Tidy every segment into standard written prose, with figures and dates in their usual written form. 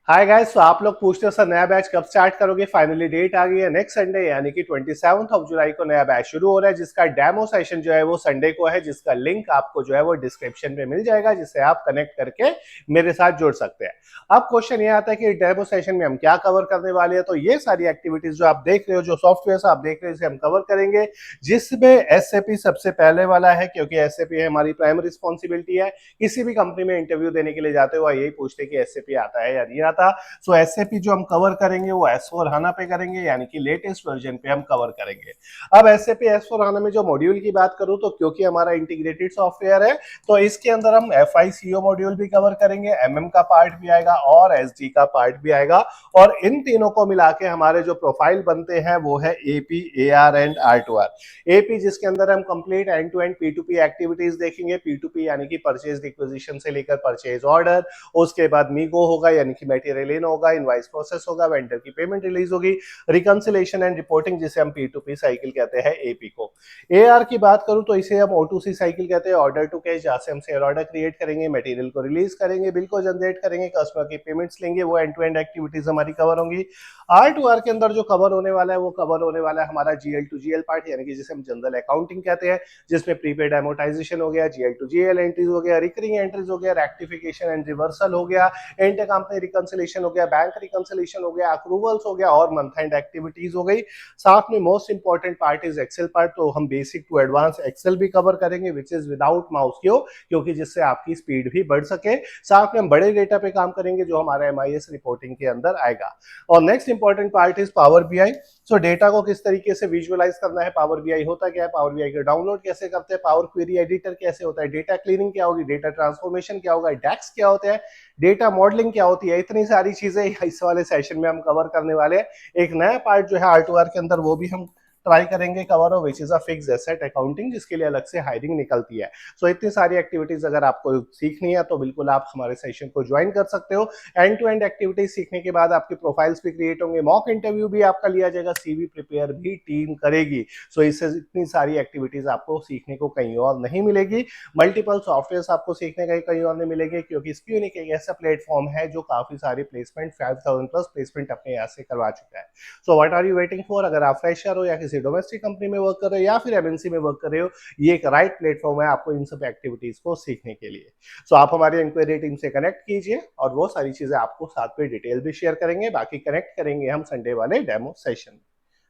Hi guys. तो आप लोग पूछते हो सर नया बैच कब स्टार्ट करोगे। फाइनली डेट आ गई है, नेक्स्ट संडे यानी कि 27 जुलाई को नया बैच शुरू हो रहा है, जिसका डेमो सेशन जो है वो संडे को है, जिसका लिंक आपको जो है वो डिस्क्रिप्शन में मिल जाएगा, जिससे आप कनेक्ट करके मेरे साथ जुड़ सकते हैं। अब क्वेश्चन ये आता है कि डेमो सेशन में हम क्या कवर करने वाले हैं। तो ये सारी एक्टिविटीज जो आप देख रहे हो, जो सॉफ्टवेयर आप देख रहे हो, इसे हम कवर करेंगे, जिसमें एसएपी सबसे पहले वाला है, क्योंकि एसएपी हमारी प्राइमरी रिस्पॉन्सिबिलिटी है। किसी भी कंपनी में इंटरव्यू देने के लिए जाते हो यही पूछते कि एसएपी आता है या नहीं आता। सो एसएपी जो हम कवर करेंगे वो S4 हाना पे करेंगे, यानी कि लेटेस्ट वर्जन पे हम कवर करेंगे। अब एसएपी S4 हाना में जो मॉड्यूल की बात करूं, तो क्योंकि हमारा इंटीग्रेटेड सॉफ्टवेयर है, तो इसके अंदर हम FICO मॉड्यूल भी कवर करेंगे, MM का पार्ट भी आएगा और SD का पार्ट भी आएगा। और इन तीनों को मिला के हमारे जो प्रोफाइल बनते हैं वो है AP, AR and R2R। AP जिसके अंदर हम complete end to end P2P activities देखेंगे। P2P यानी कि परचेज रिक्विजिशन से लेकर परचेज ऑर्डर, उसके बाद मीगो होगा यानी कि मटेरियल इन होगा, इनवाइस प्रोसेस होगा, वेंडर की पेमेंट रिलीज होगी, रिकंसिलेशन एंड रिपोर्टिंग जिसे हम P2P साइकिल कहते हैं AP को। AR की बात करूं तो इसे हम O2C साइकिल कहते हैं, ऑर्डर टू कैश, जहां से हम शेयर ऑर्डर क्रिएट करेंगे, मटेरियल को रिलीज करेंगे, बिल को जनरेट करेंगे, कस्टमर की पेमेंट्स लेंगे, वो एंड टू एंड एक्टिविटीज हमारी कवर होंगी। R2R के अंदर जो कवर होने वाला है वो कवर होने वाला है हमारा GL टू GL पार्ट, यानी कि जिसे हम जनरल अकाउंटिंग कहते हैं, जिसमें प्रीपेड एमोटाइजेशन हो गया, GL टू GL एंट्रीज हो गया, रिकरिंग एंट्रीज हो गया, रेक्टिफिकेशन एंड रिवर्सल हो गया, इंटर कंपनी रिकंसिलेशन हो गया, बैंक रिकंसिलेशन हो गया, अप्रूवल्स हो गया और मंथ एंड एक्टिविटीज हो गई। साथ में most important part is Excel part, तो हम बेसिक टू एडवांस एक्सेल भी कवर करेंगे, विच इज विदाउट माउस क्यों, क्योंकि जिससे आपकी स्पीड भी बढ़ सके। साथ में हम बड़े डेटा पे काम करेंगे जो हमारा MIS रिपोर्टिंग के अंदर आएगा। और next important part is power BI। So data को किस तरीके से विजुअलाइज करना है, पावर BI होता क्या है, पावर BI का डाउनलोड कैसे करते हैं, पावर क्वेरी एडिटर कैसे होता है, डेटा क्लीनिंग क्या होगी, डेटा ट्रांसफॉर्मेशन क्या होगा, डैक्स क्या होता है, डेटा मॉडलिंग क्या होती है, इतनी सारी चीजें इस वाले सेशन में हम कवर करने वाले हैं। एक नया पार्ट जो है R2R के अंदर वो भी हम ट्राई करेंगे कवर हो, which is a fixed asset accounting, जिसके लिए अलग से हायरिंग निकलती है। सो इतनी सारी एक्टिविटीज अगर आपको सीखनी है तो बिल्कुल आप हमारे सेशन को ज्वाइन कर सकते हो। एंड टू एंड एक्टिविटीज सीखने के बाद आपके प्रोफाइल्स भी क्रिएट होंगे, मॉक इंटरव्यू भी आपका लिया जाएगा, CV प्रिपेयर भी टीम करेगी। सो इससे इतनी सारी एक्टिविटीज आपको सीखने को कहीं और नहीं मिलेगी। मल्टीपल सॉफ्टवेयर आपको सीखने का कहीं और नहीं मिलेंगे, क्योंकि स्क्यूनिक एक ऐसा प्लेटफॉर्म है जो काफी सारी प्लेसमेंट 5000 प्लस प्लेसमेंट अपने यहाँ से करवा चुका है। So what are you waiting for. अगर आप फ्रेशर हो या किसी डोमेस्टिक कंपनी में वर्क कर रहे हो या फिर MNC में वर्क कर रहे हो, ये एक राइट प्लेटफॉर्म है आपको इन सब एक्टिविटीज को सीखने के लिए। सो आप हमारी इंक्वायरी टीम से कनेक्ट कीजिए और वो सारी चीजें आपको साथ में डिटेल भी शेयर करेंगे। बाकी कनेक्ट करेंगे हम संडे वाले डेमो सेशन में।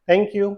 Thank you.